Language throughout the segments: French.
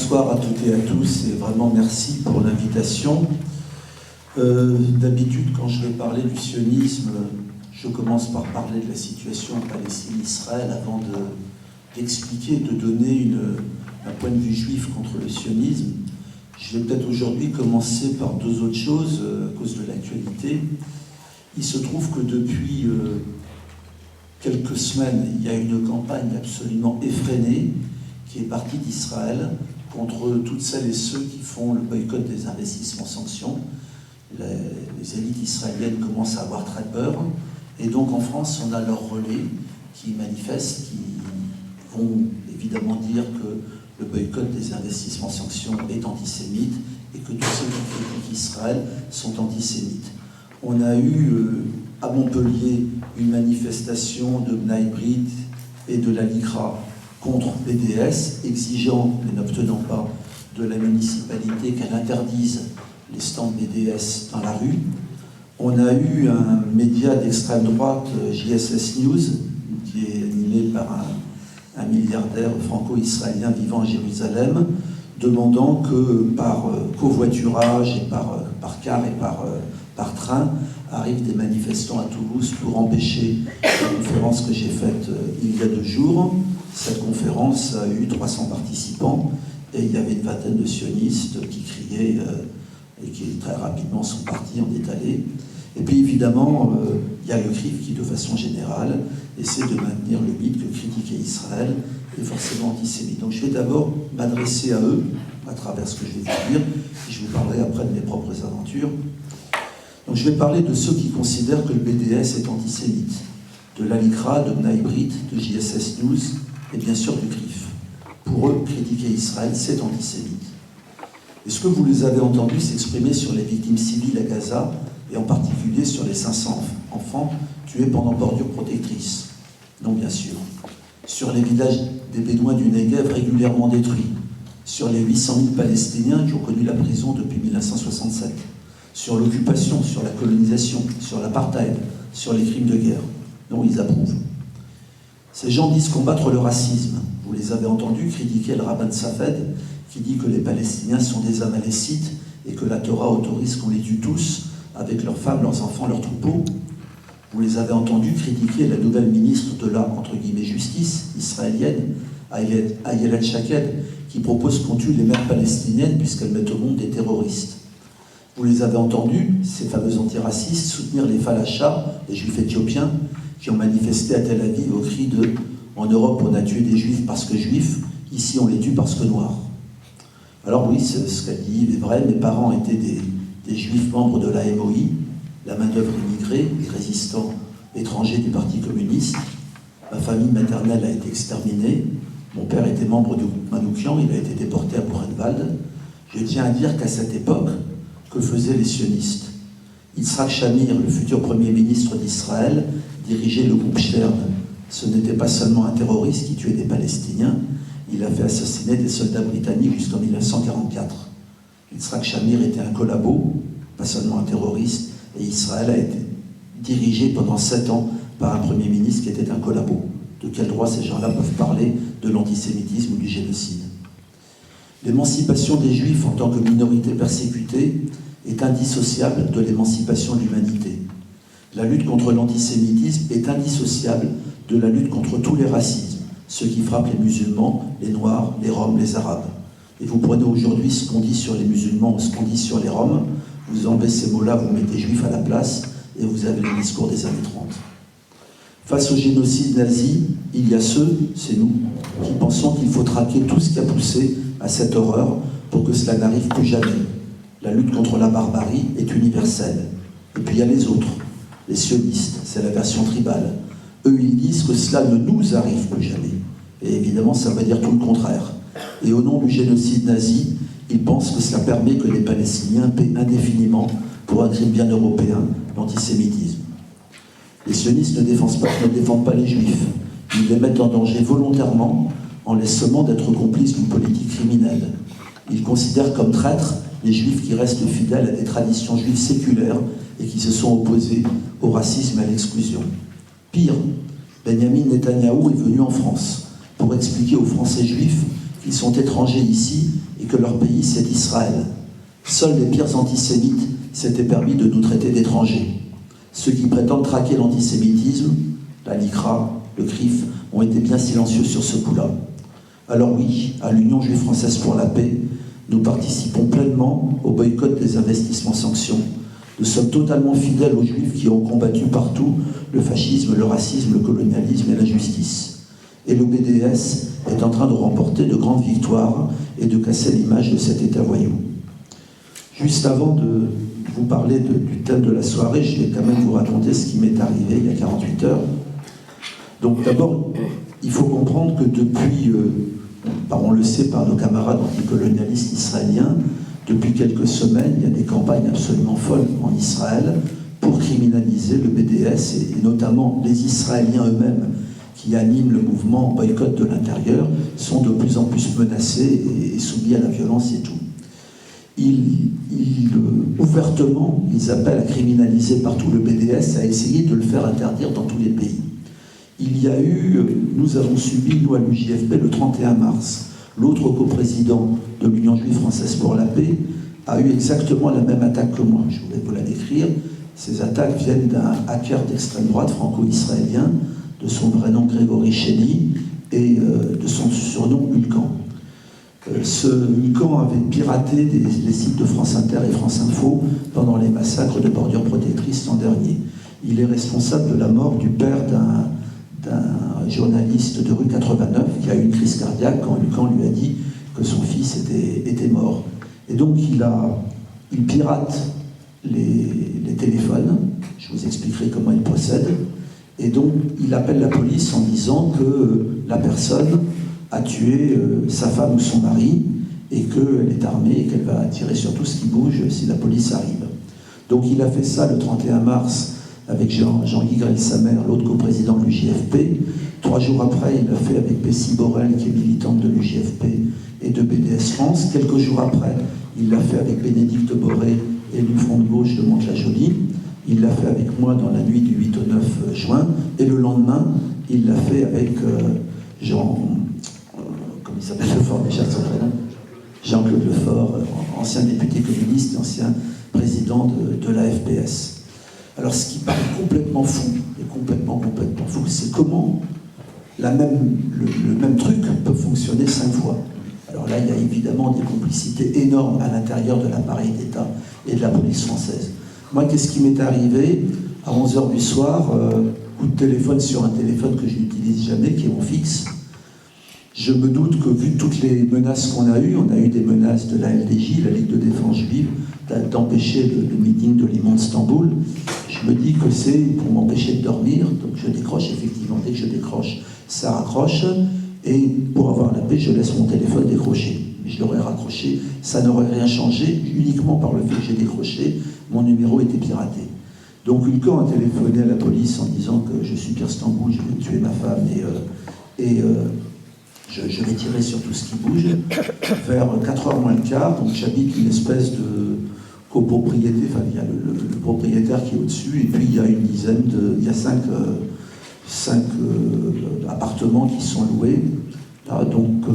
bonsoir à toutes et à tous et vraiment merci pour l'invitation. D'habitude, quand je vais parler du sionisme, je commence par parler de la situation en Palestine-Israël avant d'expliquer, de donner un point de vue juif contre le sionisme. Je vais peut-être aujourd'hui commencer par deux autres choses à cause de l'actualité. Il se trouve que depuis quelques semaines, il y a une campagne absolument effrénée qui est partie d'Israël contre toutes celles et ceux qui font le boycott des investissements sanctions. Les élites israéliennes commencent à avoir très peur. Et donc en France, on a leurs relais qui manifestent, qui vont évidemment dire que le boycott des investissements sanctions est antisémite et que tous ceux qui critiquent Israël sont antisémites. On a eu à Montpellier une manifestation de Bnai Brit et de la LICRA contre BDS, exigeant, mais n'obtenant pas, de la municipalité qu'elle interdise les stands BDS dans la rue. On a eu un média d'extrême droite, JSS News, qui est animé par un milliardaire franco-israélien vivant à Jérusalem, demandant que par covoiturage et par car et par train arrivent des manifestants à Toulouse pour empêcher la conférence que j'ai faite il y a 2 jours. Cette conférence a eu 300 participants et il y avait une vingtaine de sionistes qui criaient et qui très rapidement sont partis en étalé. Et puis évidemment, il y a le CRIF qui, de façon générale, essaie de maintenir le mythe que critiquer Israël est forcément antisémite. Donc je vais d'abord m'adresser à eux, à travers ce que je vais vous dire, et je vous parlerai après de mes propres aventures. Donc je vais parler de ceux qui considèrent que le BDS est antisémite, de la LICRA, de Bnai Brit, de JSS News, et bien sûr du CRIF. Pour eux, critiquer Israël, c'est antisémite. Est-ce que vous les avez entendus s'exprimer sur les victimes civiles à Gaza, et en particulier sur les 500 enfants tués pendant bordure protectrice? Non, bien sûr. Sur les villages des Bédouins du Negev régulièrement détruits, sur les 800 000 Palestiniens qui ont connu la prison depuis 1967, sur l'occupation, sur la colonisation, sur l'apartheid, sur les crimes de guerre. Non, ils approuvent. Ces gens disent combattre le racisme. Vous les avez entendus critiquer le rabbin de Safed, qui dit que les Palestiniens sont des Amalécites et que la Torah autorise qu'on les tue tous, avec leurs femmes, leurs enfants, leurs troupeaux. Vous les avez entendus critiquer la nouvelle ministre de la, entre guillemets, justice israélienne, Ayelet Shaked, qui propose qu'on tue les mères palestiniennes puisqu'elles mettent au monde des terroristes. Vous les avez entendus, ces fameux antiracistes, soutenir les falachas, les juifs éthiopiens, qui ont manifesté à Tel Aviv au cri de « En Europe, on a tué des juifs parce que juifs, ici on les tue parce que noirs ». Alors oui, ce qu'a dit Yves est vrai, mes parents étaient des juifs membres de la MOI, la main-d'œuvre immigrée, les résistants étrangers du Parti communiste. Ma famille maternelle a été exterminée. Mon père était membre du groupe Manoukian, il a été déporté à Buchenwald. Je tiens à dire qu'à cette époque, que faisaient les sionistes? Yitzhak Shamir, le futur Premier ministre d'Israël, dirigeait le groupe Stern. Ce n'était pas seulement un terroriste qui tuait des Palestiniens, il a fait assassiner des soldats britanniques jusqu'en 1944. Yitzhak Shamir était un collabo, pas seulement un terroriste, et Israël a été dirigé pendant 7 ans par un Premier ministre qui était un collabo. De quel droit ces gens-là peuvent parler de l'antisémitisme ou du génocide? L'émancipation des Juifs en tant que minorité persécutée est indissociable de l'émancipation de l'humanité. La lutte contre l'antisémitisme est indissociable de la lutte contre tous les racismes, ceux qui frappent les musulmans, les noirs, les roms, les arabes. Et vous prenez aujourd'hui ce qu'on dit sur les musulmans ou ce qu'on dit sur les roms, vous enlevez ces mots-là, vous mettez juif à la place, et vous avez le discours des années 30. Face au génocide nazi, il y a ceux, c'est nous, qui pensons qu'il faut traquer tout ce qui a poussé à cette horreur pour que cela n'arrive plus jamais. La lutte contre la barbarie est universelle. Et puis il y a les autres, les sionistes, c'est la version tribale. Eux, ils disent que cela ne nous arrive plus jamais. Et évidemment, ça veut dire tout le contraire. Et au nom du génocide nazi, ils pensent que cela permet que les Palestiniens paient indéfiniment pour un crime bien européen, l'antisémitisme. Les sionistes ne défendent pas les juifs. Ils les mettent en danger volontairement en les sommant d'être complices d'une politique criminelle. Ils considèrent comme traîtres les juifs qui restent fidèles à des traditions juives séculaires et qui se sont opposés au racisme et à l'exclusion. Pire, Benjamin Netanyahou est venu en France pour expliquer aux Français juifs qu'ils sont étrangers ici et que leur pays c'est Israël. Seuls les pires antisémites s'étaient permis de nous traiter d'étrangers. Ceux qui prétendent traquer l'antisémitisme, la LICRA, le CRIF, ont été bien silencieux sur ce coup-là. Alors oui, à l'Union juive française pour la paix, nous participons pleinement au boycott des investissements sanctions. Nous sommes totalement fidèles aux Juifs qui ont combattu partout le fascisme, le racisme, le colonialisme et l'injustice. Et le BDS est en train de remporter de grandes victoires et de casser l'image de cet État voyou. Juste avant de vous parler du thème de la soirée, je vais quand même vous raconter ce qui m'est arrivé il y a 48 heures. Donc d'abord, il faut comprendre que depuis, on le sait par nos camarades anticolonialistes israéliens, depuis quelques semaines, il y a des campagnes absolument folles en Israël pour criminaliser le BDS et notamment les Israéliens eux-mêmes qui animent le mouvement boycott de l'intérieur sont de plus en plus menacés et soumis à la violence et tout. Ouvertement, ils appellent à criminaliser partout le BDS, à essayer de le faire interdire dans tous les pays. Nous avons subi, nous à l'UJFP, le 31 mars. L'autre coprésident de l'Union juive française pour la paix a eu exactement la même attaque que moi. Je voulais vous la décrire. Ces attaques viennent d'un hacker d'extrême droite franco-israélien, de son vrai nom Grégory Chény et de son surnom Hulkan. Ce Hulkan avait piraté les sites de France Inter et France Info pendant les massacres de Bordure Protectrice l'an dernier. Il est responsable de la mort du père d'un journaliste de rue 89 qui a eu une crise cardiaque quand Hulkan lui a dit que son fils était mort. Et donc il pirate les téléphones, je vous expliquerai comment il procède, et donc il appelle la police en disant que la personne a tué sa femme ou son mari et qu'elle est armée et qu'elle va tirer sur tout ce qui bouge si la police arrive. Donc il a fait ça le 31 mars avec Jean-Guy Grel-Samer, l'autre coprésident de l'UJFP. 3 jours après, il l'a fait avec Bessie Borel, qui est militante de l'UJFP et de BDS France. Quelques jours après, il l'a fait avec Bénédicte Boré, élu Front de Gauche de Mantes-la-Jolie. Il l'a fait avec moi dans la nuit du 8 au 9 juin. Et le lendemain, il l'a fait avec comment il s'appelle Lefort déjà, son prénom Jean-Claude Lefort, ancien député communiste et ancien président de la FPS. Alors ce qui paraît complètement fou, et complètement fou, c'est comment le même truc peut fonctionner 5 fois. Alors là, il y a évidemment des complicités énormes à l'intérieur de l'appareil d'État et de la police française. Moi, qu'est-ce qui m'est arrivé à 11h du soir, coup de téléphone sur un téléphone que je n'utilise jamais, qui est mon fixe. Je me doute que, vu toutes les menaces qu'on a eues, on a eu des menaces de la LDJ, la Ligue de défense juive, d'empêcher le meeting de l'immonde Istanbul. Je me dis que c'est pour m'empêcher de dormir, donc je décroche effectivement. Dès que je décroche, ça raccroche, et pour avoir la paix, je laisse mon téléphone décroché. Je l'aurais raccroché, ça n'aurait rien changé, uniquement par le fait que j'ai décroché, mon numéro était piraté. Donc Hulkan a téléphoné à la police en disant que je suis Pierre Stamboul, je vais tuer ma femme et je vais tirer sur tout ce qui bouge. Vers 4h moins le quart, donc j'habite une espèce de copropriété, enfin il y a le propriétaire qui est au-dessus, et puis il y a il y a 5 appartements qui sont loués. Là, donc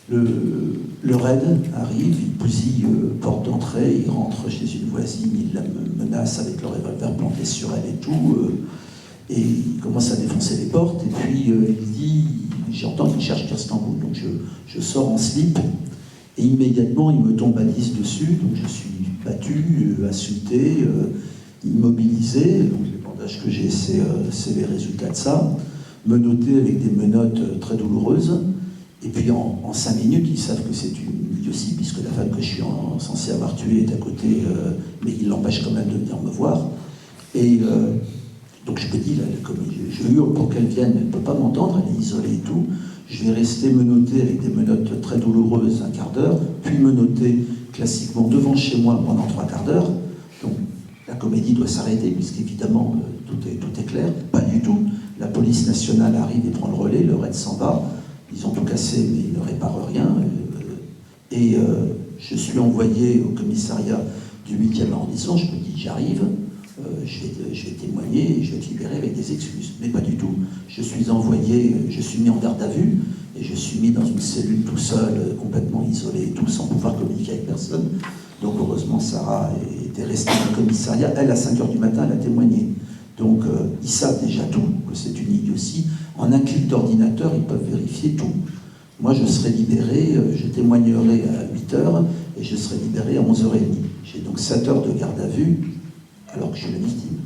le raid arrive, il bousille porte d'entrée, il rentre chez une voisine, il la menace avec le revolver planté sur elle et tout, et il commence à défoncer les portes, et puis il dit, j'entends qu'il cherche Pierre Stamboul, donc je sors en slip, et immédiatement il me tombe à 10 dessus, donc je suis battu, insulté, immobilisé, donc les bandages que j'ai, c'est les résultats de ça, menotté avec des menottes très douloureuses. Et puis en 5 minutes, ils savent que c'est une idiotie, puisque la femme que je suis censé avoir tuée est à côté, mais il l'empêche quand même de venir me voir. Et donc je me dis, là, comme je hurle pour qu'elle vienne, elle ne peut pas m'entendre, elle est isolée et tout. Je vais rester menotté avec des menottes très douloureuses un quart d'heure, puis menotté classiquement devant chez moi pendant 3 quarts d'heure. Donc la comédie doit s'arrêter, puisqu'évidemment tout est clair. Pas du tout. La police nationale arrive et prend le relais, le raid s'en va. Ils ont tout cassé, mais ils ne réparent rien. Je suis envoyé au commissariat du 8e arrondissement. Je me dis, j'arrive, je vais témoigner et je vais te libérer avec des excuses. Mais pas du tout. Je suis mis en garde à vue. et je suis mis dans une cellule tout seul, complètement isolé et tout, sans pouvoir communiquer avec personne. Donc heureusement, Sarah était restée dans le commissariat. Elle, à 5 h du matin, elle a témoigné. Donc ils savent déjà tout, que c'est une idiotie. En un clic d'ordinateur, ils peuvent vérifier tout. Moi, je serai libéré, je témoignerai à 8 h et je serai libéré à 11 h 30. J'ai donc 7 heures de garde à vue, alors que je suis la victime.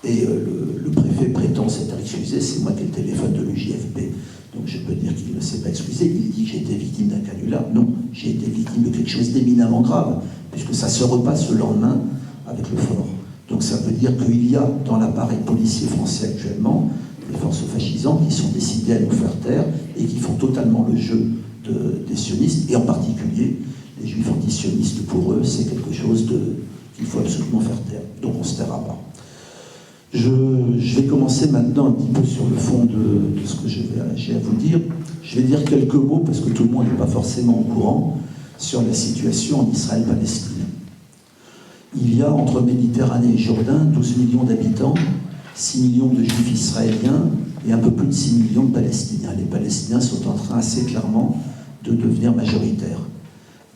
Et le préfet prétend s'être excusé, c'est moi qui ai le téléphone de l'UJFP. Donc je peux dire qu'il ne s'est pas excusé, il dit que j'ai été victime d'un canular. Non, j'ai été victime de quelque chose d'éminemment grave, puisque ça se repasse le lendemain avec le fort. Donc ça veut dire qu'il y a dans l'appareil policier français actuellement des forces fascisantes qui sont décidées à nous faire taire et qui font totalement le jeu des sionistes, et en particulier les juifs antisionistes. Pour eux, c'est quelque chose qu'il faut absolument faire taire. Donc on ne se taira pas. Je vais commencer maintenant un petit peu sur le fond de ce que j'ai à vous dire. Je vais dire quelques mots, parce que tout le monde n'est pas forcément au courant, sur la situation en Israël-Palestine. Il y a entre Méditerranée et Jourdain 12 millions d'habitants, 6 millions de juifs israéliens et un peu plus de 6 millions de Palestiniens. Les Palestiniens sont en train assez clairement de devenir majoritaires.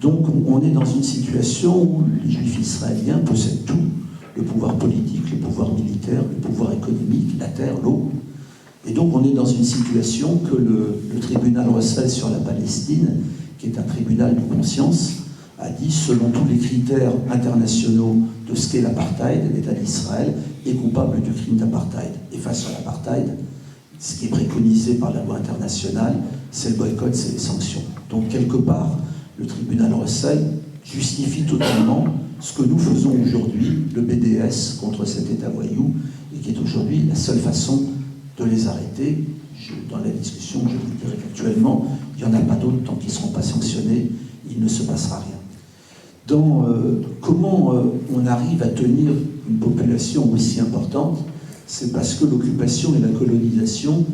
Donc on est dans une situation où les juifs israéliens possèdent tout, le pouvoir politique, le pouvoir militaire, le pouvoir économique, la terre, l'eau. Et donc on est dans une situation que le tribunal Russell sur la Palestine, qui est un tribunal de conscience, a dit, selon tous les critères internationaux de ce qu'est l'apartheid, l'État d'Israël est coupable du crime d'apartheid. Et face à l'apartheid, ce qui est préconisé par la loi internationale, c'est le boycott, c'est les sanctions. Donc quelque part, le tribunal Russell justifie totalement ce que nous faisons aujourd'hui, le BDS, contre cet État voyou, et qui est aujourd'hui la seule façon de les arrêter. Dans la discussion, je vous dirai qu'actuellement, il n'y en a pas d'autres, tant qu'ils ne seront pas sanctionnés, il ne se passera rien. Comment on arrive à tenir une population aussi importante? C'est parce que l'occupation et la colonisation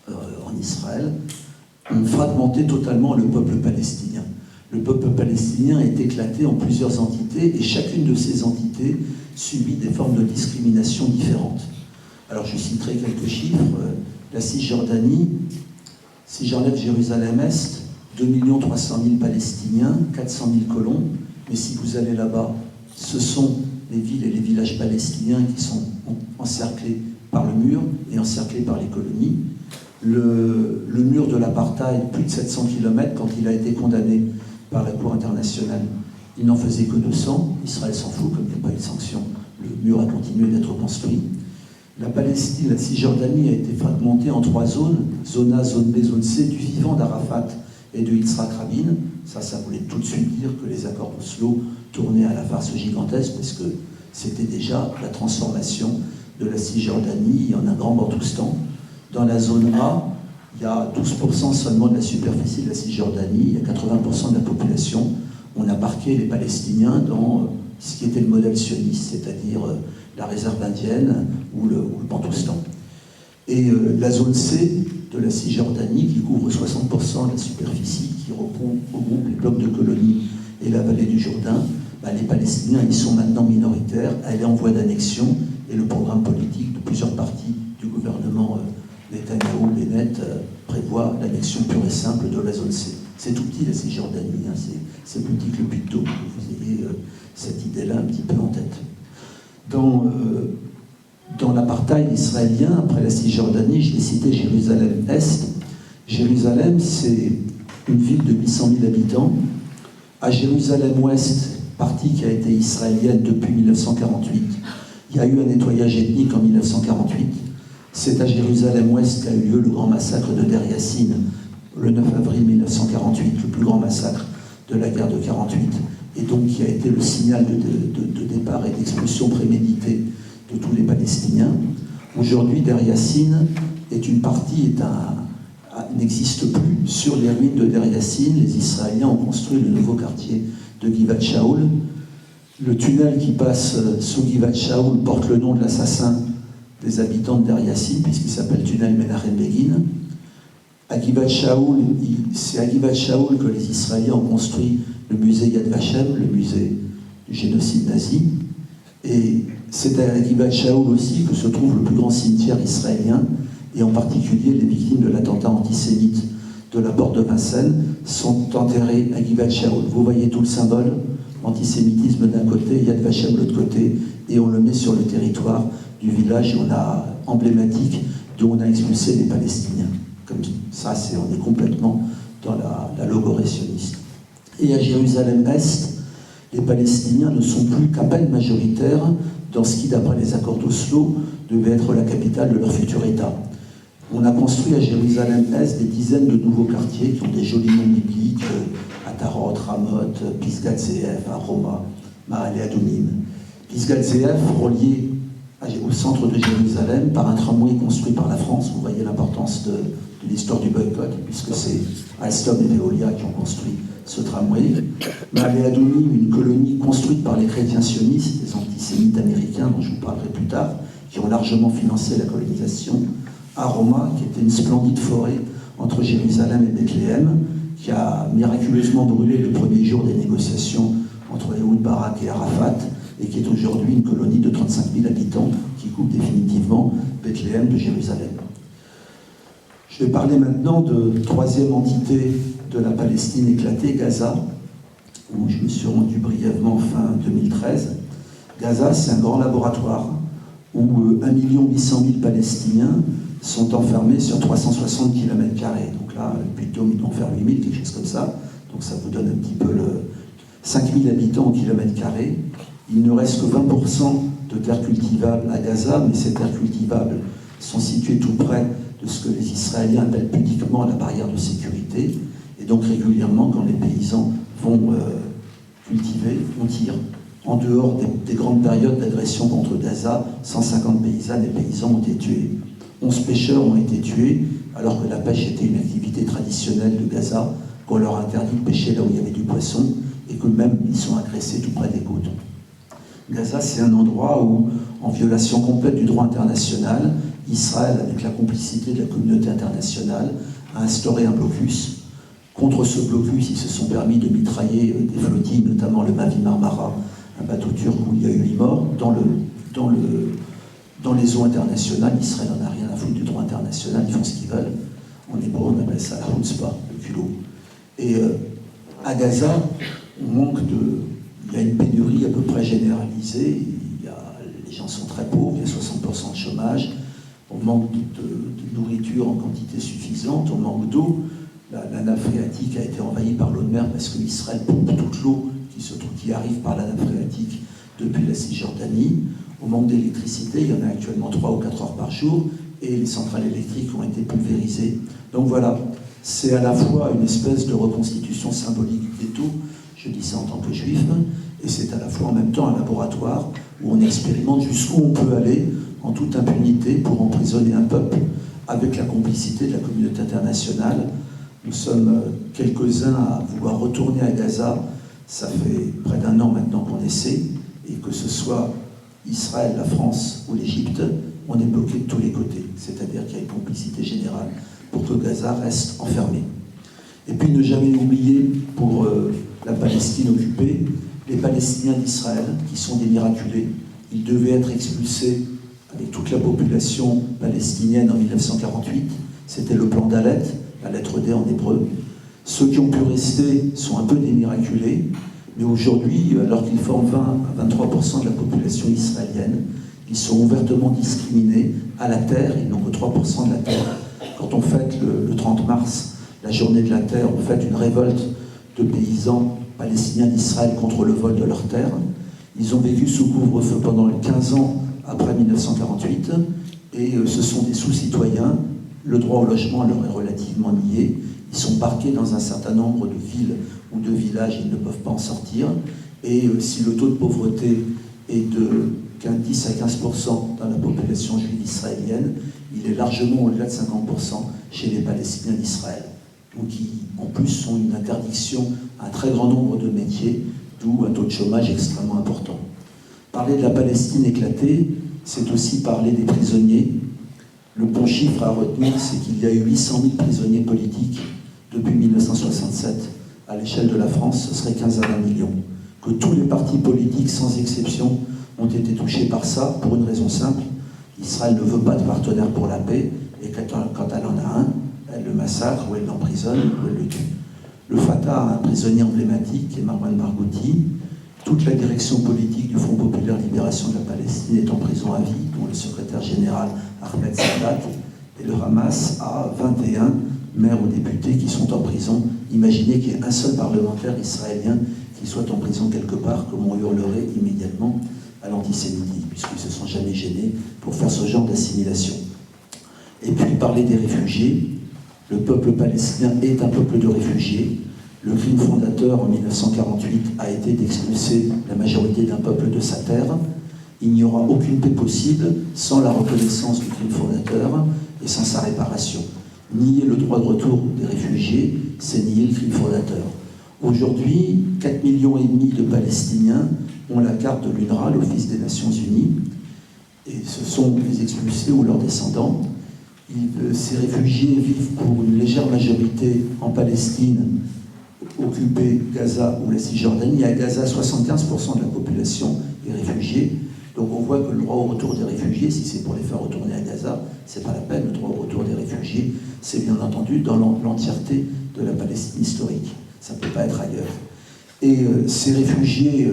en Israël ont fragmenté totalement le peuple palestinien. Le peuple palestinien est éclaté en plusieurs entités, et chacune de ces entités subit des formes de discrimination différentes. Alors je citerai quelques chiffres. La Cisjordanie, si j'enlève Jérusalem-Est, 2 300 000 Palestiniens, 400 000 colons, mais si vous allez là-bas, ce sont les villes et les villages palestiniens qui sont encerclés par le mur et encerclés par les colonies. Le mur de l'apartheid, plus de 700 km, quand il a été condamné par la Cour internationale, il n'en faisait que 200. Israël s'en fout, comme il n'y a pas eu de sanction. Le mur a continué d'être construit. La Palestine, la Cisjordanie a été fragmentée en 3 zones, zone A, zone B, zone C, du vivant d'Arafat et de Yitzhak Rabin. Ça voulait tout de suite dire que les accords d'Oslo tournaient à la farce gigantesque, parce que c'était déjà la transformation de la Cisjordanie en un grand Bantoustan. Dans la zone A, il y a 12% seulement de la superficie de la Cisjordanie, il y a 80% de la population. On a marqué les Palestiniens dans ce qui était le modèle sioniste, c'est-à-dire la réserve indienne ou le Bantoustan. Et la zone C de la Cisjordanie, qui couvre 60% de la superficie, qui regroupe les blocs de colonies et la vallée du Jourdain, les Palestiniens, ils sont maintenant minoritaires, elle est en voie d'annexion, et le programme politique de plusieurs partis du gouvernement Netanyahou, Bennett, prévoit l'annexion pure et simple de la zone C. C'est tout petit, la Cisjordanie, c'est plus petit que le Puy-de-Dôme, que vous ayez cette idée-là un petit peu en tête. Dans l'apartheid israélien, après la Cisjordanie, je l'ai cité Jérusalem-Est. Jérusalem, c'est une ville de 800 000 habitants. À Jérusalem-Ouest, partie qui a été israélienne depuis 1948, il y a eu un nettoyage ethnique en 1948. C'est à Jérusalem-Ouest qu'a eu lieu le grand massacre de Der Yassin, le 9 avril 1948, le plus grand massacre de la guerre de 48, et donc qui a été le signal de départ et d'expulsion préméditée de tous les Palestiniens. Aujourd'hui, Der Yassin est une partie, n'existe plus. Sur les ruines de Der Yassin, les Israéliens ont construit le nouveau quartier de Givat Shaul. Le tunnel qui passe sous Givat Shaul porte le nom de l'assassin des habitants de Der Yassin, puisqu'il s'appelle tunnel Menachem Begin. À Givat Shaul, c'est à Givat Shaul que les Israéliens ont construit le musée Yad Vashem, le musée du génocide nazi. Et c'est à Givat Shaul aussi que se trouve le plus grand cimetière israélien, et en particulier les victimes de l'attentat antisémite de la porte de Vincennes sont enterrés à Givat Shaul. Vous voyez tout le symbole, antisémitisme d'un côté, Yad Vashem de l'autre côté, et on le met sur le territoire du village emblématique d'où on a expulsé les Palestiniens. Comme ça, on est complètement dans la logorée sioniste. Et à Jérusalem-Est, les Palestiniens ne sont plus qu'à peine majoritaires dans ce qui, d'après les accords d'Oslo, devait être la capitale de leur futur État. On a construit à Jérusalem-Est des dizaines de nouveaux quartiers qui ont des jolis noms bibliques, Atarot, Ramot, Pisgat Ze'ev, Aroma, Ma'ale Adumim. Pisgat Ze'ev, relié au centre de Jérusalem par un tramway construit par la France. Vous voyez l'importance de l'histoire du boycott, puisque c'est Alstom et Veolia qui ont construit ce tramway. Ma'ale Adumim, une colonie construite par les chrétiens sionistes, des antisémites américains, dont je vous parlerai plus tard, qui ont largement financé la colonisation. Aroma, qui était une splendide forêt entre Jérusalem et Bethléem, qui a miraculeusement brûlé le premier jour des négociations entre Ehud Barak et Arafat, et qui est aujourd'hui une colonie de 35 000 habitants qui coupe définitivement Bethléem de Jérusalem. Je vais parler maintenant de troisième entité de la Palestine éclatée, Gaza, où je me suis rendu brièvement fin 2013. Gaza, c'est un grand laboratoire où 1 800 000 Palestiniens sont enfermés sur 360 km². Donc là, depuis le Dôme, ils vont faire 8 000, quelque chose comme ça. Donc ça vous donne un petit peu 5 000 habitants au kilomètre carré. Il ne reste que 20% de terres cultivables à Gaza, mais ces terres cultivables sont situées tout près de ce que les Israéliens appellent pudiquement la barrière de sécurité. Et donc régulièrement, quand les paysans vont cultiver, on tire. En dehors des grandes périodes d'agression contre Gaza, 150 paysannes et paysans ont été tués. 11 pêcheurs ont été tués, alors que la pêche était une activité traditionnelle de Gaza, qu'on leur interdit de pêcher là où il y avait du poisson, et que même ils sont agressés tout près des côtes. Gaza, c'est un endroit où, en violation complète du droit international, Israël, avec la complicité de la communauté internationale, a instauré un blocus. Contre ce blocus, ils se sont permis de mitrailler des flottilles, notamment le Mavi Marmara, un bateau turc où il y a eu 8 morts, dans les eaux internationales. Israël n'en a rien à foutre du droit international, ils font ce qu'ils veulent. En hébreu, on appelle ça la chutzpah, le culot. Et à Gaza, il y a une pénurie à peu près généralisée. Les gens sont très pauvres, il y a 60% de chômage. On manque de nourriture en quantité suffisante, on manque d'eau. La nappe phréatique a été envahie par l'eau de mer parce que Israël pompe toute l'eau qui arrive par la nappe phréatique depuis la Cisjordanie. On manque d'électricité, il y en a actuellement 3 ou 4 heures par jour, et les centrales électriques ont été pulvérisées. Donc voilà, c'est à la fois une espèce de reconstitution symbolique du ghetto, je dis ça en tant que juif, et c'est à la fois en même temps un laboratoire où on expérimente jusqu'où on peut aller en toute impunité pour emprisonner un peuple avec la complicité de la communauté internationale. Nous sommes quelques-uns à vouloir retourner à Gaza. Ça fait près d'1 an maintenant qu'on essaie, et que ce soit Israël, la France ou l'Égypte, on est bloqué de tous les côtés. C'est-à-dire qu'il y a une complicité générale pour que Gaza reste enfermé. Et puis ne jamais oublier, pour la Palestine occupée, les Palestiniens d'Israël, qui sont des miraculés. Ils devaient être expulsés avec toute la population palestinienne en 1948. C'était le plan d'Alet, la lettre D en hébreu. Ceux qui ont pu rester sont un peu des miraculés, mais aujourd'hui, alors qu'ils forment 20 à 23% de la population israélienne, ils sont ouvertement discriminés à la terre, ils n'ont que 3% de la terre. Quand on fête le 30 mars, la journée de la terre, on fête une révolte de paysans palestiniens d'Israël contre le vol de leurs terres. Ils ont vécu sous couvre-feu pendant 15 ans après 1948, et ce sont des sous-citoyens. Le droit au logement leur est relativement nié. Ils sont parqués dans un certain nombre de villes ou de villages, ils ne peuvent pas en sortir. Et si le taux de pauvreté est de 10 à 15% dans la population juive israélienne, il est largement au-delà de 50% chez les Palestiniens d'Israël. Donc qui, en plus, ont une interdiction à un très grand nombre de métiers, d'où un taux de chômage extrêmement important. Parler de la Palestine éclatée, c'est aussi parler des prisonniers. Le bon chiffre à retenir, c'est qu'il y a eu 800 000 prisonniers politiques depuis 1967. À l'échelle de la France, ce serait 15 à 20 millions. Que tous les partis politiques, sans exception, ont été touchés par ça, pour une raison simple. Israël ne veut pas de partenaire pour la paix, et quand elle en a un, elle elle le massacre, ou elle l'emprisonne, ou elle le tue. Le Fatah a un prisonnier emblématique, qui est Marwan Barghouti. Toute la direction politique du Front populaire de libération de la Palestine est en prison à vie, dont le secrétaire général Ahmed Sadat. Et le Hamas a 21 maires ou députés qui sont en prison. Imaginez qu'il y ait un seul parlementaire israélien qui soit en prison quelque part, comme on hurlerait immédiatement à l'antisémitisme, puisqu'ils ne se sont jamais gênés pour faire ce genre d'assimilation. Et puis parler des réfugiés. Le peuple palestinien est un peuple de réfugiés. Le crime fondateur en 1948 a été d'expulser la majorité d'un peuple de sa terre. Il n'y aura aucune paix possible sans la reconnaissance du crime fondateur et sans sa réparation. Nier le droit de retour des réfugiés, c'est nier le crime fondateur. Aujourd'hui, 4,5 millions de Palestiniens ont la carte de l'UNRWA, l'Office des Nations Unies, et ce sont les expulsés ou leurs descendants. Ces réfugiés vivent pour une légère majorité en Palestine, occupée Gaza ou la Cisjordanie. À Gaza, 75% de la population est réfugiée. Donc on voit que le droit au retour des réfugiés, si c'est pour les faire retourner à Gaza, c'est pas la peine. Le droit au retour des réfugiés, c'est bien entendu dans l'entièreté de la Palestine historique. Ça ne peut pas être ailleurs. Et ces réfugiés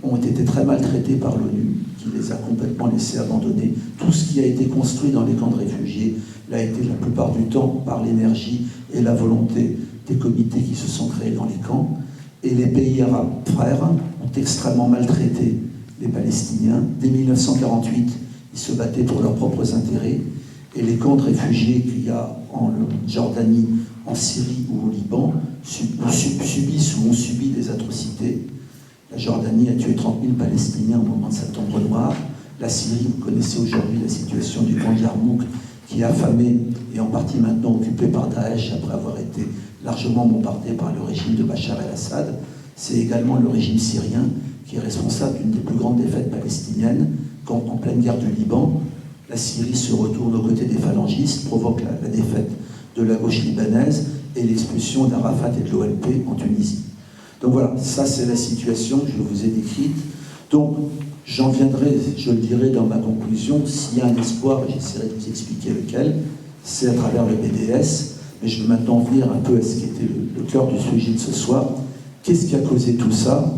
ont été très maltraités par l'ONU, qui les a complètement laissés abandonner. Tout ce qui a été construit dans les camps de réfugiés l'a été la plupart du temps par l'énergie et la volonté des comités qui se sont créés dans les camps. Et les pays arabes frères ont extrêmement maltraité les Palestiniens. Dès 1948, ils se battaient pour leurs propres intérêts. Et les camps de réfugiés qu'il y a en Jordanie, en Syrie ou au Liban subissent ou ont subi des atrocités. La Jordanie a tué 30 000 Palestiniens au moment de Septembre Noir. La Syrie, vous connaissez aujourd'hui la situation du camp Yarmouk, qui est affamé et en partie maintenant occupé par Daesh après avoir été largement bombardé par le régime de Bachar el-Assad. C'est également le régime syrien qui est responsable d'une des plus grandes défaites palestiniennes, quand en pleine guerre du Liban, la Syrie se retourne aux côtés des phalangistes, provoque la défaite de la gauche libanaise et l'expulsion d'Arafat et de l'OLP en Tunisie. Donc voilà, ça c'est la situation que je vous ai décrite. Donc j'en viendrai, je le dirai dans ma conclusion, s'il y a un espoir, et j'essaierai de vous expliquer lequel, c'est à travers le BDS, mais je veux maintenant venir un peu à ce qui était le cœur du sujet de ce soir. Qu'est-ce qui a causé tout ça?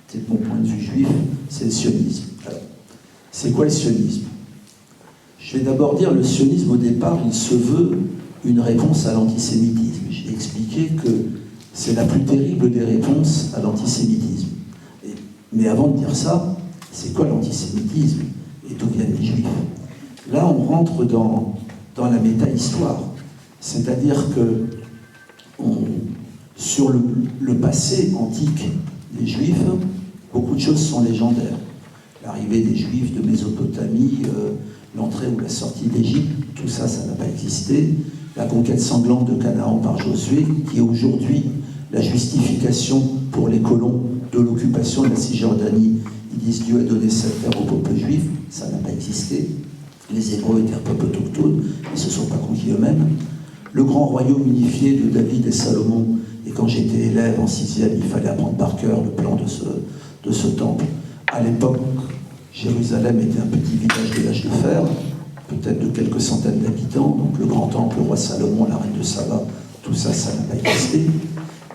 C'est de mon point de vue juif, c'est le sionisme. Alors, c'est quoi le sionisme? Je vais d'abord dire, le sionisme au départ, il se veut une réponse à l'antisémitisme. J'ai expliqué que c'est la plus terrible des réponses à l'antisémitisme. Mais avant de dire ça, c'est quoi l'antisémitisme et d'où viennent les juifs? Là, on rentre dans la méta-histoire. C'est-à-dire que sur le passé antique des juifs, beaucoup de choses sont légendaires. L'arrivée des juifs de Mésopotamie, l'entrée ou la sortie d'Égypte, tout ça, ça n'a pas existé. La conquête sanglante de Canaan par Josué, qui est aujourd'hui la justification pour les colons de l'occupation de la Cisjordanie. Ils disent Dieu a donné cette terre au peuple juif, ça n'a pas existé. Les Hébreux étaient un peuple autochtone, ils ne se sont pas conquis eux-mêmes. Le grand royaume unifié de David et Salomon, et quand j'étais élève en 6e, il fallait apprendre par cœur le plan de ce temple. À l'époque, Jérusalem était un petit village de l'âge de fer, peut-être de quelques centaines d'habitants, donc le grand temple, le roi Salomon, la reine de Saba, tout ça, ça n'a pas existé.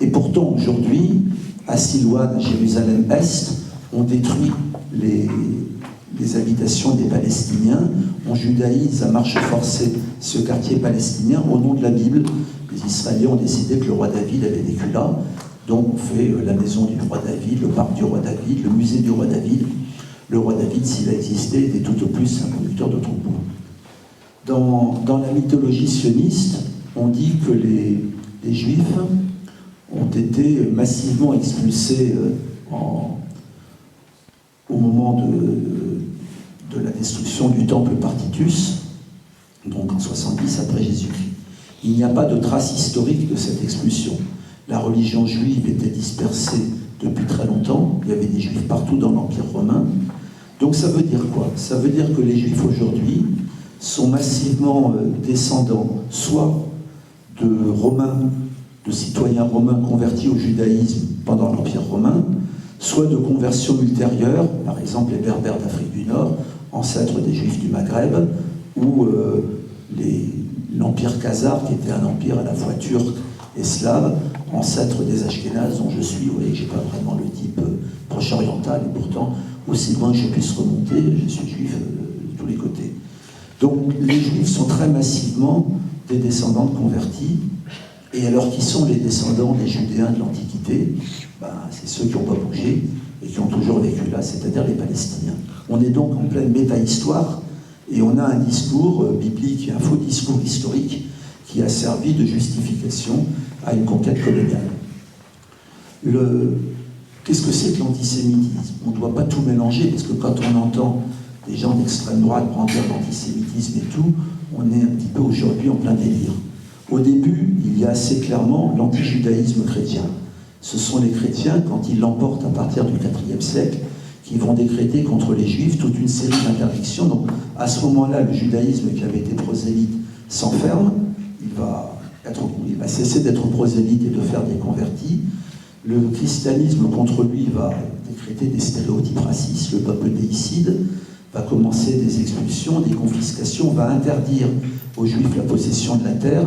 Et pourtant, aujourd'hui, à Silouane, à Jérusalem-Est, on détruit les habitations des Palestiniens, on judaïse à marche forcée ce quartier palestinien au nom de la Bible. Les Israéliens ont décidé que le roi David avait vécu là, donc on fait la maison du roi David, le parc du roi David, le musée du roi David. Le roi David, s'il a existé, était tout au plus un conducteur de troupeau. Dans la mythologie sioniste, on dit que les Juifs ont été massivement expulsés au moment de la destruction du temple Partitus, donc en 70 après Jésus-Christ. Il n'y a pas de trace historique de cette expulsion. La religion juive était dispersée depuis très longtemps, il y avait des Juifs partout dans l'Empire romain. Donc ça veut dire quoi? Ça veut dire que les Juifs aujourd'hui sont massivement descendants soit de Romains, de citoyens romains convertis au judaïsme pendant l'Empire romain, soit de conversions ultérieures, par exemple les Berbères d'Afrique du Nord, ancêtres des Juifs du Maghreb, ou l'empire khazar, qui était un empire à la fois turc et slave, ancêtre des Ashkénazes, dont je suis. Vous voyez que je n'ai pas vraiment le type proche-oriental, et pourtant, aussi loin que je puisse remonter, je suis juif de tous les côtés. Donc les juifs sont très massivement des descendants de convertis, et alors qui sont les descendants des Judéens de l'Antiquité, c'est ceux qui n'ont pas bougé et qui ont toujours vécu là, c'est-à-dire les Palestiniens. On est donc en pleine méta-histoire, et on a un discours biblique, un faux discours historique, qui a servi de justification à une conquête coloniale. Qu'est-ce que c'est que l'antisémitisme? On ne doit pas tout mélanger, parce que quand on entend des gens d'extrême droite brandir l'antisémitisme et tout, on est un petit peu aujourd'hui en plein délire. Au début, il y a assez clairement l'antijudaïsme chrétien. Ce sont les chrétiens, quand ils l'emportent à partir du IVe siècle, qui vont décréter contre les juifs toute une série d'interdictions. Donc, à ce moment-là, le judaïsme qui avait été prosélyte s'enferme, il va cesser d'être prosélyte et de faire des convertis. Le christianisme, contre lui, va décréter des stéréotypes racistes, le peuple déicide, va commencer des expulsions, des confiscations, va interdire aux juifs la possession de la terre,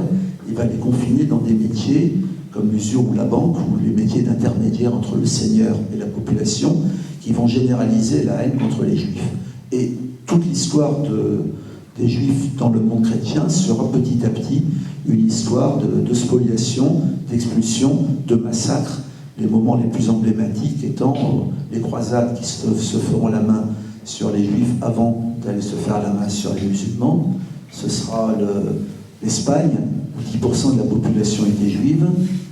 et va les confiner dans des métiers comme l'usure ou la banque, ou les métiers d'intermédiaire entre le seigneur et la population, qui vont généraliser la haine contre les juifs. Et toute l'histoire des juifs dans le monde chrétien sera petit à petit une histoire de spoliation, d'expulsion, de massacre, les moments les plus emblématiques étant les croisades qui se feront la main sur les juifs avant d'aller se faire la main sur les musulmans. Ce sera l'Espagne, où 10% de la population était juive,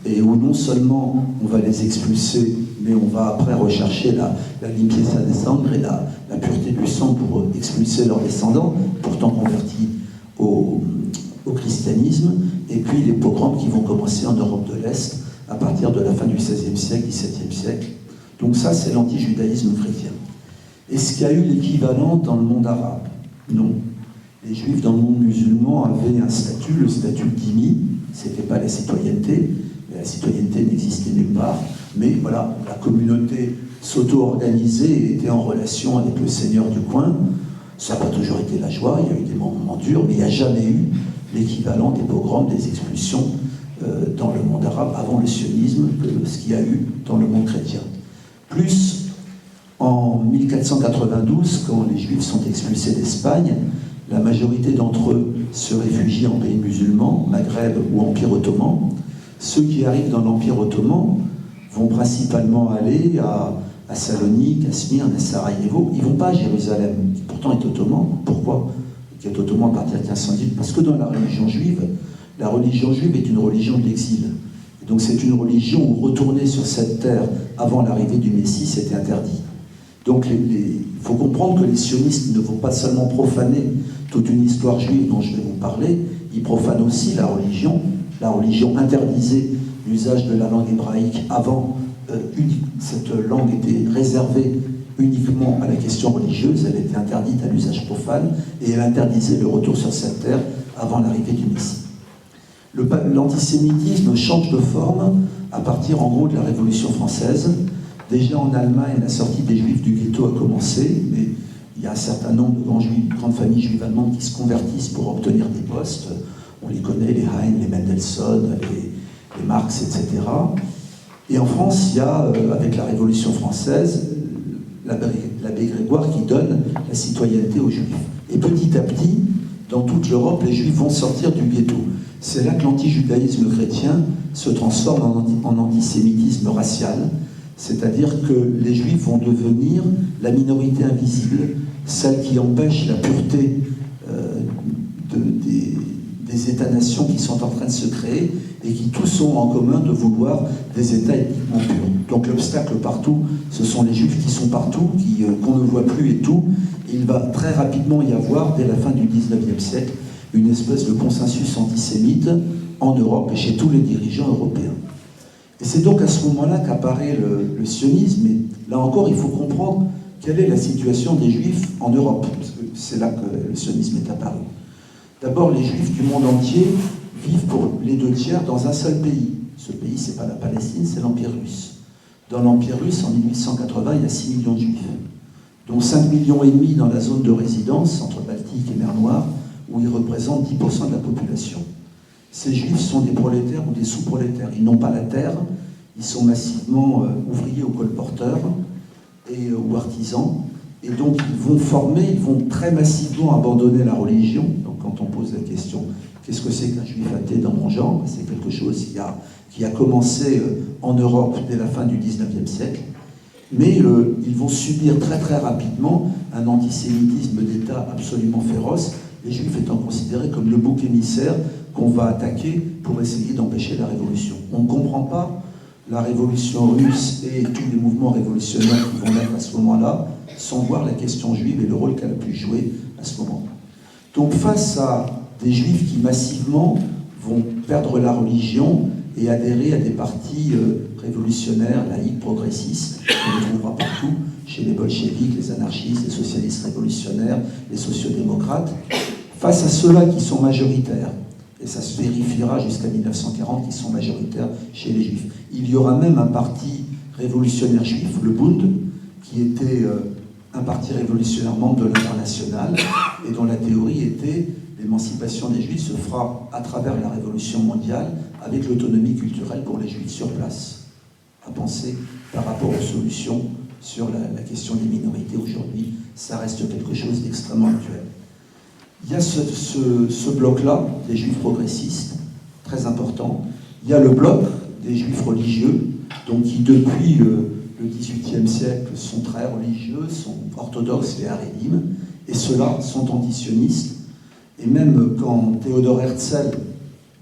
et où non seulement on va les expulser, mais on va après rechercher la limpieza des sangre et la pureté du sang pour expulser leurs descendants, pourtant convertis au christianisme, et puis les pogroms qui vont commencer en Europe de l'Est à partir de la fin du XVIe siècle, XVIIe siècle. Donc ça, c'est l'antijudaïsme chrétien. Est-ce qu'il y a eu l'équivalent dans le monde arabe? Non. Les juifs dans le monde musulman avaient un statut, le statut d'immi, c'était pas la citoyenneté, mais la citoyenneté n'existait nulle part, mais voilà, la communauté s'auto-organisait et était en relation avec le seigneur du coin. Ça n'a pas toujours été la joie, il y a eu des moments durs, mais il n'y a jamais eu l'équivalent des pogroms, des expulsions dans le monde arabe avant le sionisme que ce qu'il y a eu dans le monde chrétien. Plus en 1492, quand les juifs sont expulsés d'Espagne, la majorité d'entre eux se réfugient en pays musulmans, Maghreb ou Empire ottoman. Ceux qui arrivent dans l'Empire ottoman vont principalement aller à Salonique, à Smyrne, à Sarajevo. Ils ne vont pas à Jérusalem, qui pourtant est ottoman. Pourquoi? Qui est ottoman à partir de 1510. Parce que dans la religion juive est une religion de l'exil. Et donc c'est une religion où retourner sur cette terre avant l'arrivée du Messie, c'était interdit. Donc il faut comprendre que les sionistes ne vont pas seulement profaner toute une histoire juive dont je vais vous parler, ils profanent aussi la religion. La religion interdisait l'usage de la langue hébraïque avant. Cette langue était réservée uniquement à la question religieuse, elle était interdite à l'usage profane, et elle interdisait le retour sur cette terre avant l'arrivée du Messie. L'antisémitisme change de forme à partir en gros de la Révolution française. Déjà en Allemagne, la sortie des Juifs du ghetto a commencé, mais il y a un certain nombre de grandes familles juives allemandes qui se convertissent pour obtenir des postes. On les connaît, les Hein, les Mendelssohn, les Marx, etc. Et en France, il y a, avec la Révolution française, l'abbé Grégoire qui donne la citoyenneté aux Juifs. Et petit à petit, dans toute l'Europe, les Juifs vont sortir du ghetto. C'est là que l'antijudaïsme chrétien se transforme en antisémitisme racial, c'est-à-dire que les Juifs vont devenir la minorité invisible, celle qui empêche la pureté des États-nations qui sont en train de se créer et qui tous ont en commun de vouloir des États ethniquement purs. Donc l'obstacle partout, ce sont les Juifs qui sont partout, qu'on ne voit plus et tout. Et il va très rapidement y avoir, dès la fin du XIXe siècle, une espèce de consensus antisémite en Europe et chez tous les dirigeants européens. Et c'est donc à ce moment-là qu'apparaît le sionisme. Et là encore, il faut comprendre quelle est la situation des Juifs en Europe, parce que c'est là que le sionisme est apparu. D'abord, les Juifs du monde entier vivent pour les 2/3 dans un seul pays. Ce pays, c'est pas la Palestine, c'est l'Empire russe. Dans l'Empire russe, en 1880, il y a 6 millions de Juifs, dont 5,5 millions dans la zone de résidence, entre Baltique et Mer Noire, où ils représentent 10% de la population. Ces juifs sont des prolétaires ou des sous-prolétaires. Ils n'ont pas la terre, ils sont massivement ouvriers ou colporteurs ou artisans, et donc ils vont très massivement abandonner la religion. Donc quand on pose la question, qu'est-ce que c'est qu'un juif athée dans mon genre? C'est quelque chose qui a commencé en Europe dès la fin du 19e siècle, mais ils vont subir très très rapidement un antisémitisme d'État absolument féroce, les juifs étant considérés comme le bouc émissaire qu'on va attaquer pour essayer d'empêcher la révolution. On ne comprend pas la révolution russe et tous les mouvements révolutionnaires qui vont naître à ce moment-là sans voir la question juive et le rôle qu'elle a pu jouer à ce moment. Donc face à des juifs qui massivement vont perdre la religion et adhérer à des partis révolutionnaires, laïcs, progressistes, on les trouvera partout, chez les bolcheviks, les anarchistes, les socialistes révolutionnaires, les sociodémocrates, face à ceux-là qui sont majoritaires, et ça se vérifiera jusqu'à 1940 qu'ils sont majoritaires chez les juifs. Il y aura même un parti révolutionnaire juif, le Bund, qui était un parti révolutionnaire membre de l'Internationale, et dont la théorie était l'émancipation des juifs se fera à travers la révolution mondiale avec l'autonomie culturelle pour les juifs sur place. À penser par rapport aux solutions sur la question des minorités aujourd'hui, ça reste quelque chose d'extrêmement actuel. Il y a ce bloc-là, des juifs progressistes, très important. Il y a le bloc des juifs religieux, donc qui depuis le XVIIIe siècle sont très religieux, sont orthodoxes et harédim, et ceux-là sont antisionistes. Et même quand Théodore Herzl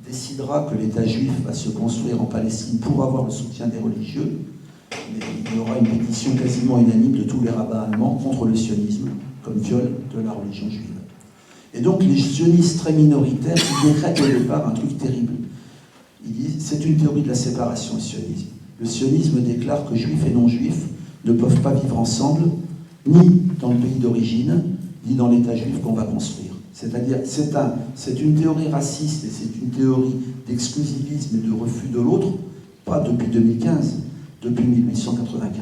décidera que l'État juif va se construire en Palestine pour avoir le soutien des religieux, il y aura une pétition quasiment unanime de tous les rabbins allemands contre le sionisme comme viol de la religion juive. Et donc les sionistes très minoritaires, ils décrètent au départ un truc terrible. Ils disent, c'est une théorie de la séparation, le sionisme. Le sionisme déclare que juifs et non-juifs ne peuvent pas vivre ensemble, ni dans le pays d'origine, ni dans l'État juif qu'on va construire. C'est-à-dire, c'est une théorie raciste et c'est une théorie d'exclusivisme et de refus de l'autre, pas depuis 2015, depuis 1895.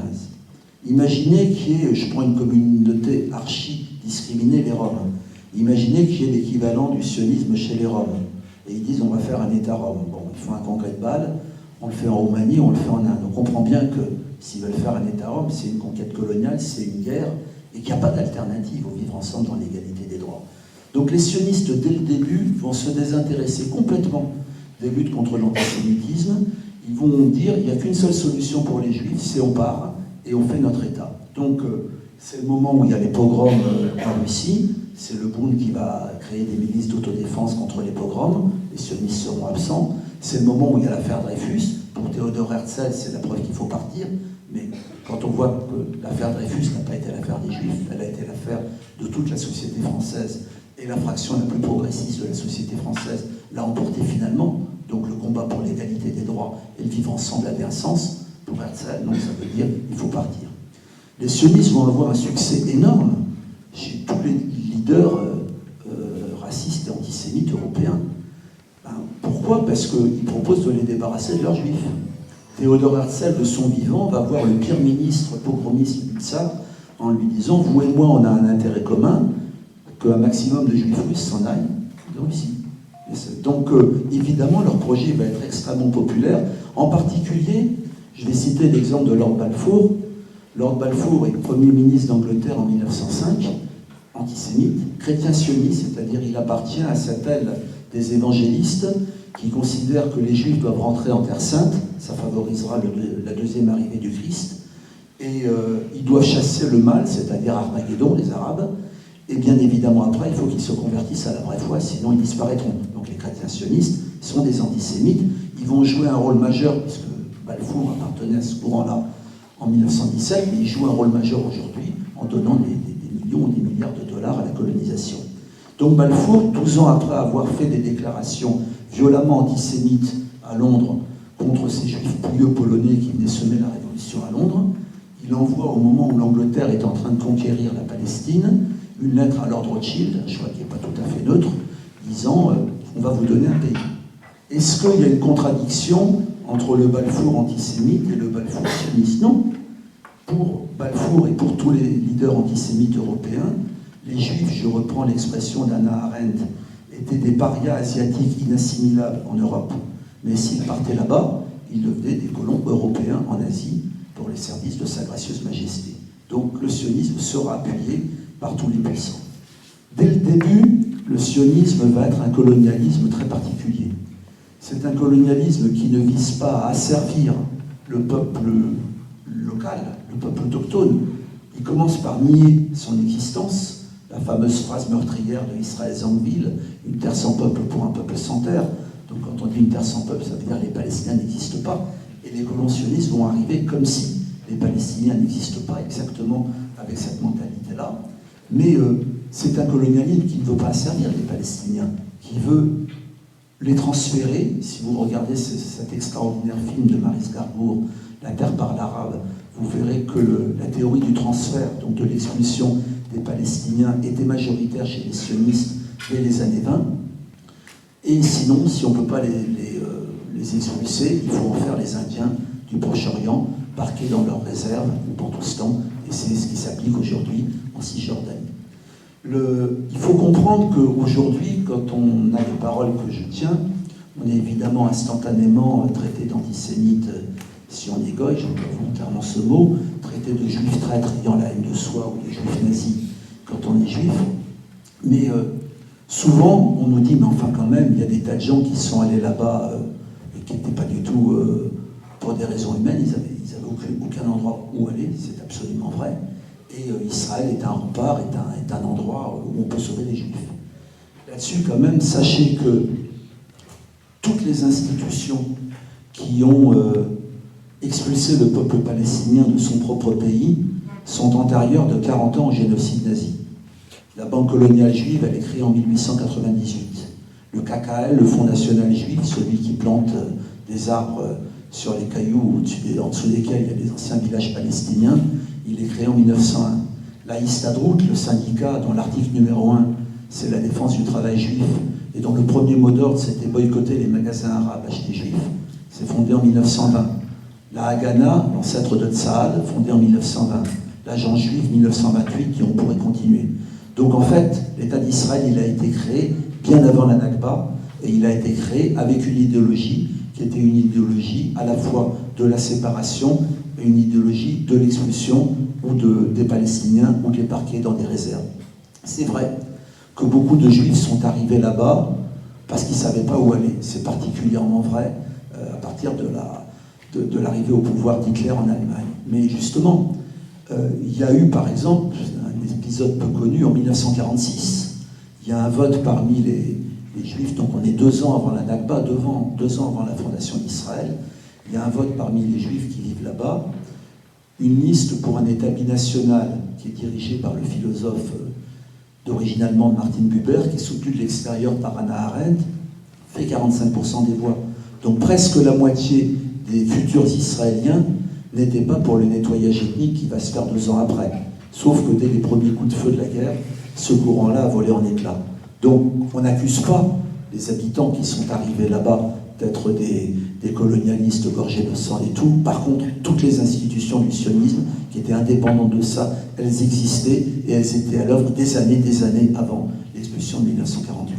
Imaginez qu'il y ait, je prends une communauté archi-discriminée, les Roms. Imaginez qu'il y ait l'équivalent du sionisme chez les Roms. Et ils disent on va faire un État rome. Bon, ils font un congrès de Bâle, on le fait en Roumanie, on le fait en Inde. On comprend bien que s'ils veulent faire un État rome, c'est une conquête coloniale, c'est une guerre, et qu'il n'y a pas d'alternative au vivre ensemble dans l'égalité des droits. Donc les sionistes, dès le début, vont se désintéresser complètement des luttes contre l'antisémitisme. Ils vont dire il n'y a qu'une seule solution pour les juifs, c'est on part et on fait notre État. Donc c'est le moment où il y a les pogroms en Russie. C'est le Bund qui va créer des milices d'autodéfense contre les pogroms. Les sionistes seront absents. C'est le moment où il y a l'affaire Dreyfus. Pour Théodore Herzl, c'est la preuve qu'il faut partir. Mais quand on voit que l'affaire Dreyfus n'a pas été l'affaire des Juifs, elle a été l'affaire de toute la société française, et la fraction la plus progressiste de la société française l'a emporté finalement. Donc le combat pour l'égalité des droits et le vivre ensemble avait un sens. Pour Herzl, donc ça veut dire qu'il faut partir. Les sionistes vont avoir un succès énorme chez tous les leaders racistes et antisémites européens. Pourquoi? Parce qu'ils proposent de les débarrasser de leurs juifs. Théodore Herzl, de son vivant, va voir le pire ministre pogromiste du tsar en lui disant « Vous et moi, on a un intérêt commun, qu'un maximum de juifs russes s'en aillent de Russie. » Donc, évidemment, leur projet va être extrêmement populaire. En particulier, je vais citer l'exemple de Lord Balfour. Lord Balfour est Premier ministre d'Angleterre en 1905, antisémite, chrétien sioniste, c'est-à-dire il appartient à cette aile des évangélistes qui considèrent que les Juifs doivent rentrer en Terre Sainte, ça favorisera la deuxième arrivée du Christ, et ils doivent chasser le mal, c'est-à-dire Armageddon, les Arabes, et bien évidemment après, il faut qu'ils se convertissent à la vraie foi, sinon ils disparaîtront. Donc les chrétiens sionistes sont des antisémites, ils vont jouer un rôle majeur, puisque Balfour appartenait à ce courant-là en 1917, mais ils jouent un rôle majeur aujourd'hui en donnant des millions ou des milliards de dollars à la colonisation. Donc Balfour, 12 ans après avoir fait des déclarations violemment antisémites à Londres contre ces juifs pouilleux polonais qui venaient semer la révolution à Londres, il envoie au moment où l'Angleterre est en train de conquérir la Palestine, une lettre à Lord Rothschild, un choix qui n'est pas tout à fait neutre, disant on va vous donner un pays. Est-ce qu'il y a une contradiction entre le Balfour antisémite et le Balfour sioniste? Non. Pour Balfour et pour tous les leaders antisémites européens, les Juifs, je reprends l'expression d'Hannah Arendt étaient des parias asiatiques inassimilables en Europe. Mais s'ils partaient là-bas, ils devenaient des colons européens en Asie pour les services de Sa Gracieuse Majesté. Donc le sionisme sera appuyé par tous les puissants. Dès le début, le sionisme va être un colonialisme très particulier. C'est un colonialisme qui ne vise pas à asservir le peuple local, le peuple autochtone. Il commence par nier son existence, la fameuse phrase meurtrière de Israël Zangwill, une terre sans peuple pour un peuple sans terre. Donc quand on dit une terre sans peuple, ça veut dire que les Palestiniens n'existent pas. Et les colons sionistes vont arriver comme si les Palestiniens n'existent pas, exactement avec cette mentalité-là. Mais c'est un colonialisme qui ne veut pas asservir les Palestiniens, qui veut les transférer. Si vous regardez cet extraordinaire film de Maryse Garbour, La Terre par l'Arabe, vous verrez que la théorie du transfert, donc de l'expulsion des Palestiniens, était majoritaire chez les sionistes dès les années 20. Et sinon, si on ne peut pas les expulser, il faut en faire les Indiens du Proche-Orient, parqués dans leurs réserves pour tout ce temps, et c'est ce qui s'applique aujourd'hui en Cisjordanie. Il faut comprendre qu'aujourd'hui, quand on a les paroles que je tiens, on est évidemment instantanément traité d'antisémite si on égoïe, j'emploie volontairement ce mot, traité de juif traître ayant la haine de soi ou de juif nazi quand on est juif. Mais souvent, on nous dit, mais enfin quand même, il y a des tas de gens qui sont allés là-bas et qui n'étaient pas du tout, pour des raisons humaines, ils n'avaient aucun endroit où aller, c'est absolument vrai. Et Israël est un rempart, est un endroit où on peut sauver les Juifs. Là-dessus, quand même, sachez que toutes les institutions qui ont expulsé le peuple palestinien de son propre pays sont antérieures de 40 ans au génocide nazi. La Banque coloniale juive, elle est créée en 1898. Le KKL, le Fonds national juif, celui qui plante des arbres sur les cailloux en dessous desquels il y a des anciens villages palestiniens, il est créé en 1901. La Histadrout, le syndicat dont l'article numéro 1, c'est la défense du travail juif, et dont le premier mot d'ordre, c'était boycotter les magasins arabes achetés juifs, c'est fondé en 1920. La Haganah, l'ancêtre de Tzahal, fondé en 1920. L'agence juive, 1928, et on pourrait continuer. Donc en fait, l'État d'Israël, il a été créé bien avant la Nakba, et il a été créé avec une idéologie qui était une idéologie à la fois de la séparation et une idéologie de l'expulsion ou des Palestiniens ou de les parquer dans des réserves. C'est vrai que beaucoup de Juifs sont arrivés là-bas parce qu'ils ne savaient pas où aller. C'est particulièrement vrai à partir de l'arrivée au pouvoir d'Hitler en Allemagne. Mais justement, il y a eu par exemple un épisode peu connu en 1946. Il y a un vote parmi les Juifs, donc on est 2 ans avant la Nakba, 2 ans avant la fondation d'Israël. Il y a un vote parmi les Juifs qui vivent là-bas, une liste pour un État binational qui est dirigé par le philosophe d'origine allemande Martin Buber, qui est soutenu de l'extérieur par Hannah Arendt, fait 45% des voix. Donc presque la moitié des futurs Israéliens n'étaient pas pour le nettoyage ethnique qui va se faire 2 ans après. Sauf que dès les premiers coups de feu de la guerre, ce courant-là a volé en éclats. Donc on n'accuse pas les habitants qui sont arrivés là-bas d'être des colonialistes gorgés de sang et tout. Par contre, toutes les institutions du sionisme qui étaient indépendantes de ça, elles existaient et elles étaient à l'œuvre des années avant l'expulsion de 1948.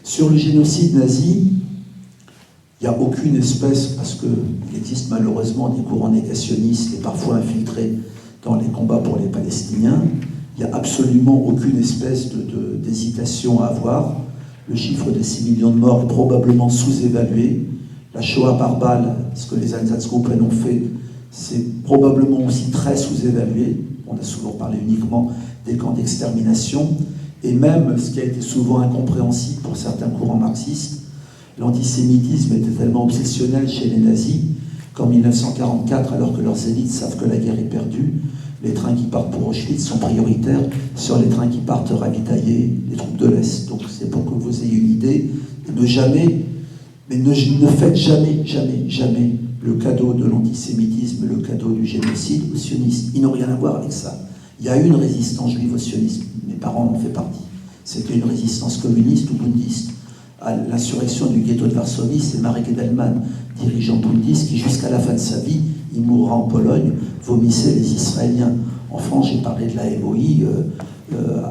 Sur le génocide nazi, il n'y a aucune espèce, parce qu'il existe malheureusement des courants négationnistes et parfois infiltrés dans les combats pour les Palestiniens, il n'y a absolument aucune espèce d'hésitation à avoir. Le chiffre de 6 millions de morts est probablement sous-évalué. La Shoah par balle, ce que les Einsatzgruppen ont fait, c'est probablement aussi très sous-évalué. On a souvent parlé uniquement des camps d'extermination. Et même, ce qui a été souvent incompréhensible pour certains courants marxistes, l'antisémitisme était tellement obsessionnel chez les nazis qu'en 1944, alors que leurs élites savent que la guerre est perdue, les trains qui partent pour Auschwitz sont prioritaires sur les trains qui partent ravitailler les troupes de l'Est. Donc c'est pour que vous ayez une idée. Ne faites jamais le cadeau de l'antisémitisme, le cadeau du génocide aux sionistes. Ils n'ont rien à voir avec ça. Il y a eu une résistance juive au sionisme. Mes parents en ont fait partie. C'était une résistance communiste ou bundiste. À l'insurrection du ghetto de Varsovie, c'est Marek Edelman, dirigeant bundiste, qui jusqu'à la fin de sa vie, il mourra en Pologne, vomissait les Israéliens En France, j'ai parlé de la MOI.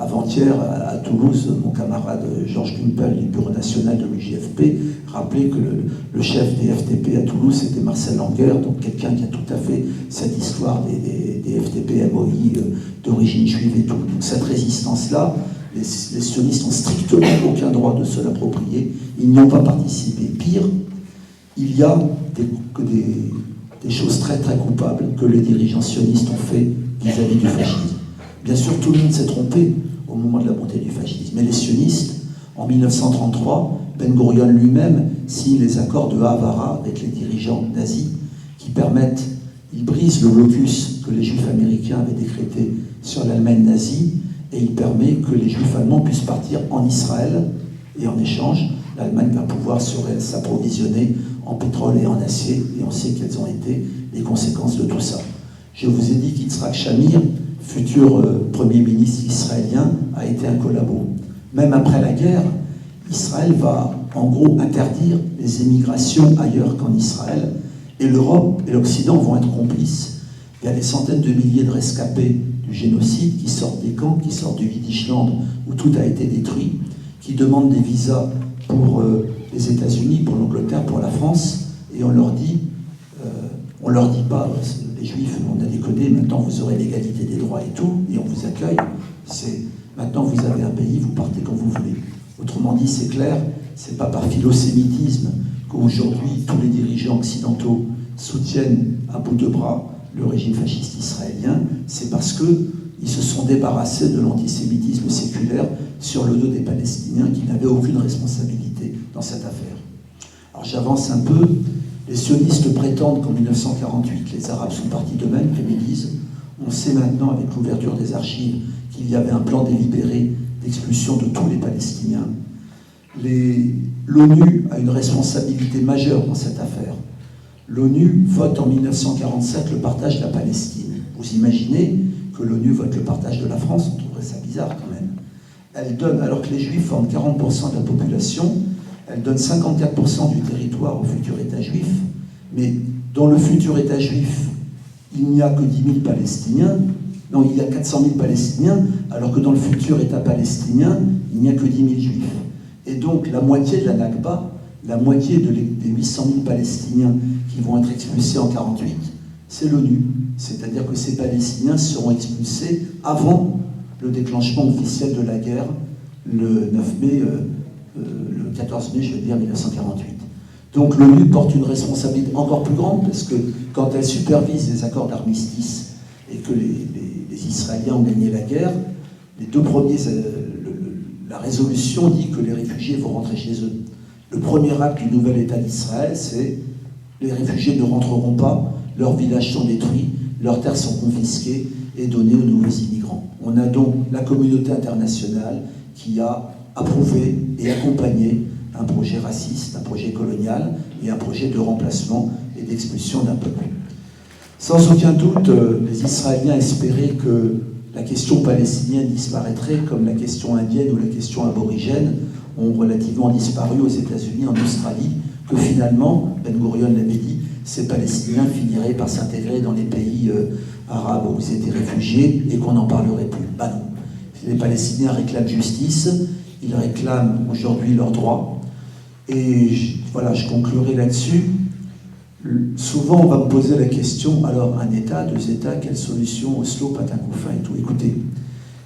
Avant-hier, à Toulouse, mon camarade Georges Kumpel du Bureau national de l'UJFP rappelait que le chef des FTP à Toulouse, c'était Marcel Langer, donc quelqu'un qui a tout à fait cette histoire des FTP, MOI, d'origine juive et tout. Donc cette résistance-là, les sionistes n'ont strictement aucun droit de se l'approprier. Ils n'y ont pas participé. Pire, il y a des choses très très coupables que les dirigeants sionistes ont fait vis-à-vis du fascisme. Bien sûr, tout le monde s'est trompé au moment de la montée du fascisme. Mais les sionistes, en 1933, Ben Gurion lui-même signe les accords de Havara avec les dirigeants nazis qui permettent, ils brisent le blocus que les juifs américains avaient décrété sur l'Allemagne nazie et il permet que les juifs allemands puissent partir en Israël et en échange, l'Allemagne va pouvoir s'approvisionner en pétrole et en acier et on sait quelles ont été les conséquences de tout ça. Je vous ai dit qu'Yitzhak Shamir, futur Premier ministre israélien, a été un collabo. Même après la guerre, Israël va en gros interdire les émigrations ailleurs qu'en Israël, et l'Europe et l'Occident vont être complices. Il y a des centaines de milliers de rescapés du génocide qui sortent des camps, qui sortent du Yiddishland où tout a été détruit, qui demandent des visas pour les États-Unis, pour l'Angleterre, pour la France, et on leur dit pas, les Juifs, on a décodé, maintenant vous aurez l'égalité des droits et tout, et on vous accueille. C'est maintenant vous avez un pays, vous partez quand vous voulez. Autrement dit, c'est clair, c'est pas par philosémitisme qu'aujourd'hui tous les dirigeants occidentaux soutiennent à bout de bras le régime fasciste israélien, c'est parce qu'ils se sont débarrassés de l'antisémitisme séculaire sur le dos des Palestiniens qui n'avaient aucune responsabilité dans cette affaire. Alors j'avance un peu. Les sionistes prétendent qu'en 1948, les Arabes sont partis d'eux-mêmes, comme ils disent. On sait maintenant, avec l'ouverture des archives, qu'il y avait un plan délibéré d'expulsion de tous les Palestiniens. L'ONU a une responsabilité majeure dans cette affaire. L'ONU vote en 1947 le partage de la Palestine. Vous imaginez que l'ONU vote le partage de la France? On trouverait ça bizarre quand même. Elle donne, alors que les Juifs forment 40% de la population, elle donne 54% du territoire au futur État juif, mais dans le futur État juif, il n'y a que 10 000 Palestiniens, non, il y a 400 000 Palestiniens, alors que dans le futur État palestinien, il n'y a que 10 000 Juifs. Et donc la moitié de la Nakba, la moitié des 800 000 Palestiniens qui vont être expulsés en 1948, c'est l'ONU. C'est-à-dire que ces Palestiniens seront expulsés avant le déclenchement officiel de la guerre, le 14 mai, je veux dire, 1948. Donc l'ONU porte une responsabilité encore plus grande, parce que quand elle supervise les accords d'armistice et que les Israéliens ont gagné la guerre, les deux premiers, la résolution dit que les réfugiés vont rentrer chez eux. Le premier acte du nouvel État d'Israël, c'est les réfugiés ne rentreront pas, leurs villages sont détruits, leurs terres sont confisquées et données aux nouveaux immigrants. On a donc la communauté internationale qui a approuvé et accompagné un projet raciste, un projet colonial et un projet de remplacement et d'expulsion d'un peuple. Sans aucun doute, les Israéliens espéraient que la question palestinienne disparaîtrait comme la question indienne ou la question aborigène ont relativement disparu aux États-Unis, en Australie, que finalement, Ben Gurion l'avait dit, ces Palestiniens finiraient par s'intégrer dans les pays arabes où ils étaient réfugiés et qu'on n'en parlerait plus. Ben non. Les Palestiniens réclament justice, ils réclament aujourd'hui leurs droits. Et voilà, je conclurai là-dessus. Souvent, on va me poser la question, alors un État, deux États, quelle solution, Oslo, Patacoufin et tout. Écoutez,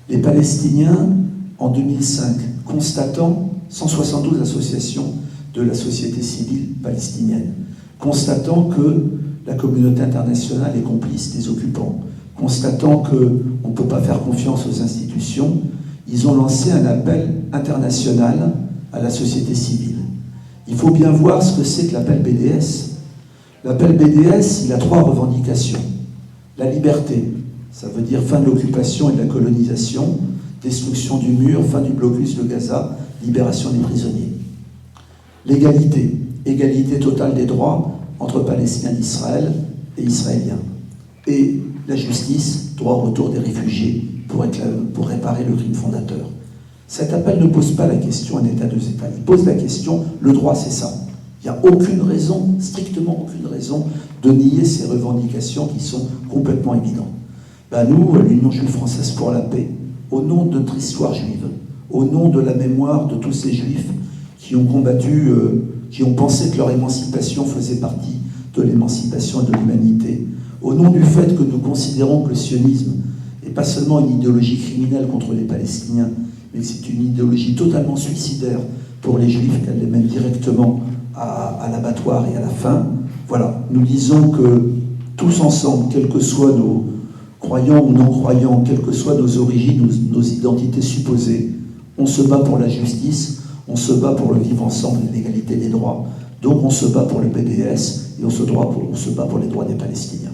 les Palestiniens, en 2005, constatant 172 associations de la société civile palestinienne, constatant que la communauté internationale est complice des occupants, constatant qu'on ne peut pas faire confiance aux institutions, ils ont lancé un appel international à la société civile. Il faut bien voir ce que c'est que l'appel BDS. L'appel BDS, il a trois revendications. La liberté, ça veut dire fin de l'occupation et de la colonisation, destruction du mur, fin du blocus de Gaza, libération des prisonniers. L'égalité, égalité totale des droits entre Palestiniens d'Israël et Israéliens. Et la justice, droit au retour des réfugiés pour réparer le crime fondateur. Cet appel ne pose pas la question un État, deux États. Il pose la question, le droit c'est ça. Il n'y a aucune raison, strictement aucune raison, de nier ces revendications qui sont complètement évidentes. Nous, l'Union juive française pour la paix, au nom de notre histoire juive, au nom de la mémoire de tous ces juifs qui ont combattu, qui ont pensé que leur émancipation faisait partie de l'émancipation de l'humanité, au nom du fait que nous considérons que le sionisme n'est pas seulement une idéologie criminelle contre les Palestiniens, mais que c'est une idéologie totalement suicidaire pour les Juifs, qu'elle les mène directement à l'abattoir et à la faim. Voilà, nous disons que tous ensemble, quels que soient nos croyants ou non-croyants, quelles que soient nos origines, nos identités supposées, on se bat pour la justice, on se bat pour le vivre ensemble et l'égalité des droits. Donc on se bat pour le PDS et on se bat pour les droits des Palestiniens.